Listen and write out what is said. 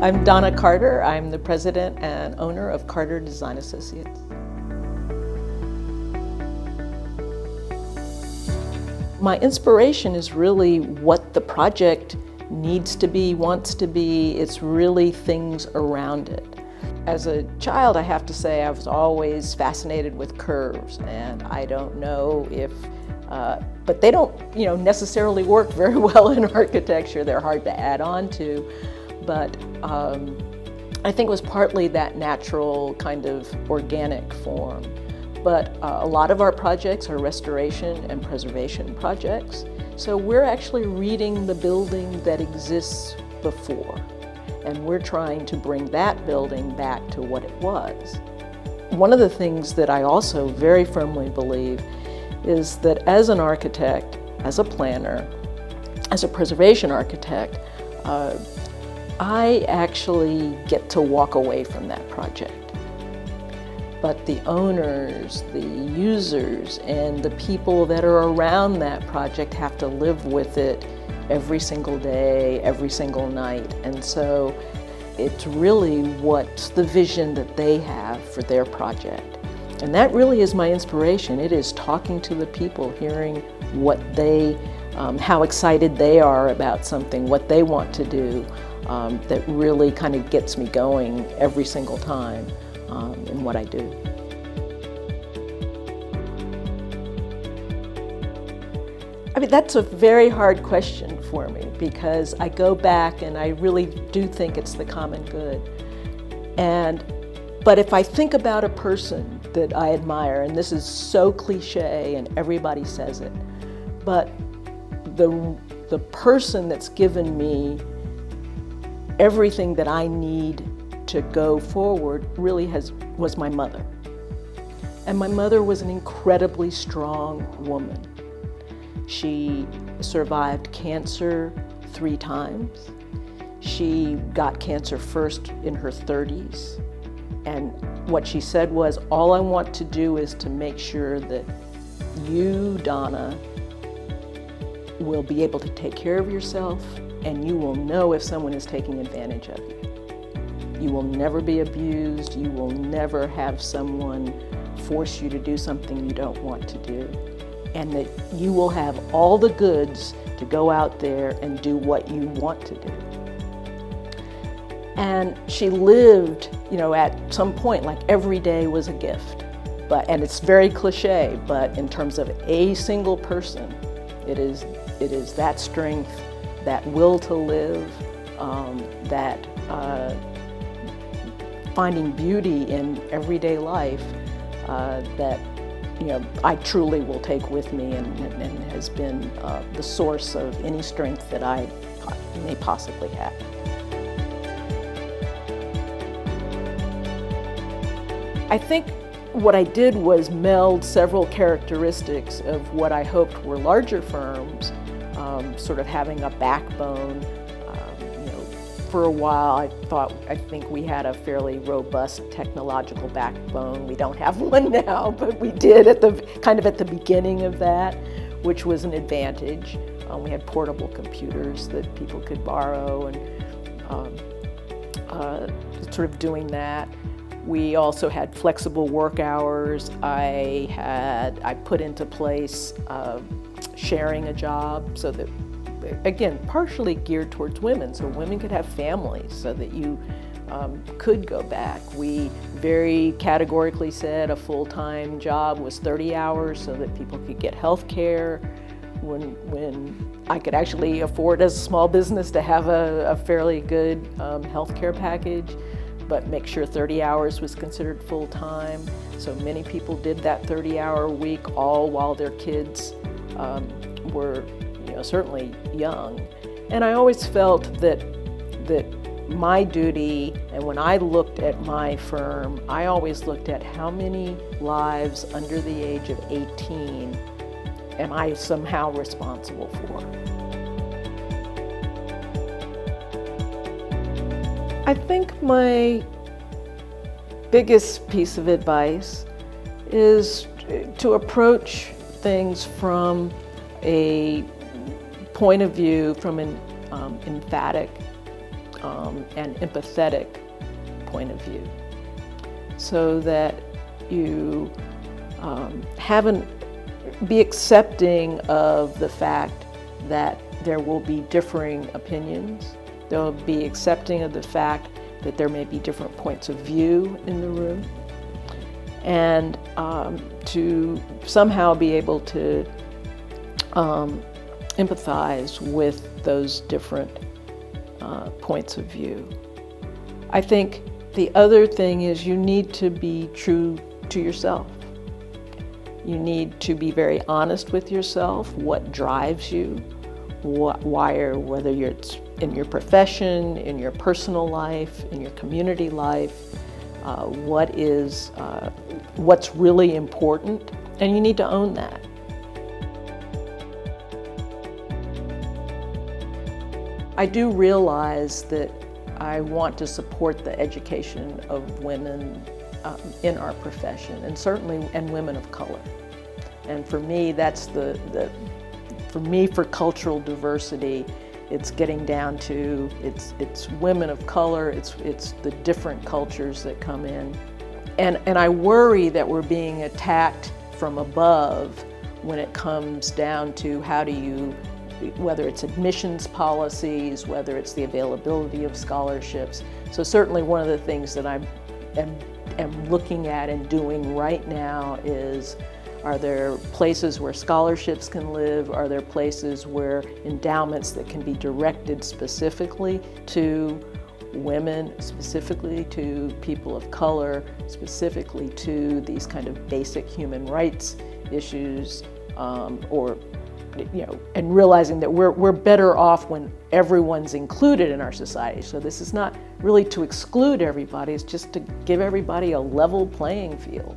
I'm Donna Carter. I'm the president and owner of Carter Design Associates. My inspiration is really what the project needs to be, wants to be. It's really things around it. As a child, I have to say I was always fascinated with curves, and I don't know if, but they don't, necessarily work very well in architecture. They're hard to add on to, but I think it was partly that natural kind of organic form. But a lot of our projects are restoration and preservation projects. So we're actually reading the building that exists before, and we're trying to bring that building back to what it was. One of the things that I also very firmly believe is that as an architect, as a planner, as a preservation architect, I actually get to walk away from that project. But the owners, the users, and the people that are around that project have to live with it every single day, every single night. And so it's really what's the vision that they have for their project. And that really is my inspiration. It is talking to the people, hearing what they, how excited they are about something, what they want to do, that really kind of gets me going every single time in what I do. I mean, that's a very hard question for me because I go back and I really do think it's the common good. But if I think about a person that I admire, and this is so cliche and everybody says it, but the person that's given me everything that I need to go forward really was my mother. And my mother was an incredibly strong woman. She survived cancer 3 times. She got cancer first in her 30s. And what she said was, all I want to do is to make sure that you, Donna, will be able to take care of yourself, and you will know if someone is taking advantage of you. You will never be abused. You will never have someone force you to do something you don't want to do. And that you will have all the goods to go out there and do what you want to do. And she lived, at some point, like every day was a gift. And it's very cliche, but in terms of a single person, it is that strength, that will to live, that finding beauty in everyday life that I truly will take with me and has been the source of any strength that I may possibly have. I think what I did was meld several characteristics of what I hoped were larger firms, sort of having a backbone. For a while, I think we had a fairly robust technological backbone. We don't have one now, but we did at the beginning of that, which was an advantage. We had portable computers that people could borrow, and sort of doing that. We also had flexible work hours. I put into place sharing a job so that, again, partially geared towards women, so women could have families, so that you could go back. We very categorically said a full-time job was 30 hours so that people could get health care. When I could actually afford as a small business to have a fairly good health care package, but make sure 30 hours was considered full-time. So many people did that 30-hour week, all while their kids were certainly young. And I always felt that my duty, and when I looked at my firm, I always looked at how many lives under the age of 18 am I somehow responsible for. I think my biggest piece of advice is to approach things from a point of view, from an emphatic and empathetic point of view, so that you be accepting of the fact that there will be differing opinions. They'll be accepting of the fact that there may be different points of view in the room, and to somehow be able to empathize with those different points of view. I think the other thing is you need to be true to yourself. You need to be very honest with yourself, what drives you, whether it's in your profession, in your personal life, in your community life, what's really important, and you need to own that. I do realize that I want to support the education of women in our profession, and certainly women of color. And for me, that's for cultural diversity, it's getting down to it's women of color, it's the different cultures that come in. And I worry that we're being attacked from above when it comes down to how do you, whether it's admissions policies, whether it's the availability of scholarships. So certainly one of the things that I am looking at and doing right now is, are there places where scholarships can live? Are there places where endowments that can be directed specifically to women, specifically to people of color, specifically to these kind of basic human rights issues, and realizing that we're better off when everyone's included in our society. So this is not really to exclude everybody, it's just to give everybody a level playing field.